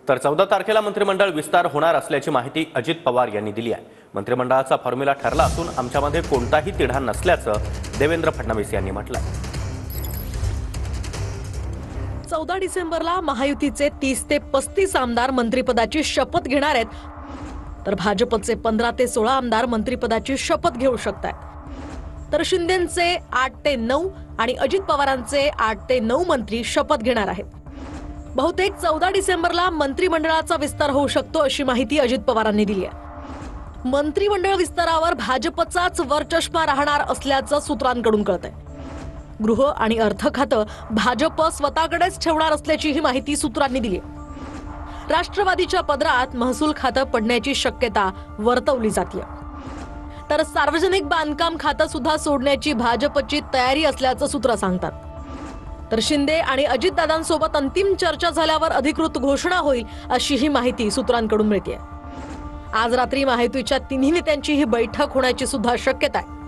तर 14 तारखेला मंत्रिमंडळ विस्तार होणार असल्याची माहिती अजित पवार यांनी दिली आहे। मंत्रिमंडळाचा फॉर्म्युला ठरला असून आमच्यामध्ये कोणताही तिढा नसल्याचं देवेंद्र फडणवीस यांनी म्हटलंय। 14 डिसेंबरला महायुतीचे 30 ते 35 आमदार मंत्रिपदाची शपथ घेणार आहेत, तर भाजपचे 15 ते 16 आमदार मंत्रिपदाची शपथ घेऊ शकतात। तर शिंदेंचे 8 ते 9 आणि अजित पवारांचे 8 ते 9 मंत्री शपथ घेणार आहेत। बहुतेक 14 डिसेंबरला मंत्रिमंडळाचा विस्तार होऊ शकतो अशी माहिती अजित पवारांनी दिली आहे। मंत्रिमंडळ विस्तारावर भाजपचाच वर्चस्व राहणार असल्याचं सूत्रांकडून कळतंय। गृह आणि अर्थ खातं भाजप स्वतःकडेच ठेवणार असल्याची ही माहिती सूत्रांनी दिली आहे। राष्ट्रवादीच्या पदरात महसूल खातं पडण्याची शक्यता वर्तवली जाते। तर सार्वजनिक बांधकाम खातं सुद्धा सोडण्याची भाजपची तयारी असल्याचं सूत्र सांगतात। तर शिंदे आणि अजितदादांसोबत अंतिम चर्चा झाल्यावर अधिकृत घोषणा होईल अशी ही माहिती सूत्रांकडून मिळते। आज रात्री महायुतीच्या तिन्ही नेत्यांची ही बैठक होण्याची सुद्धा शक्यता आहे।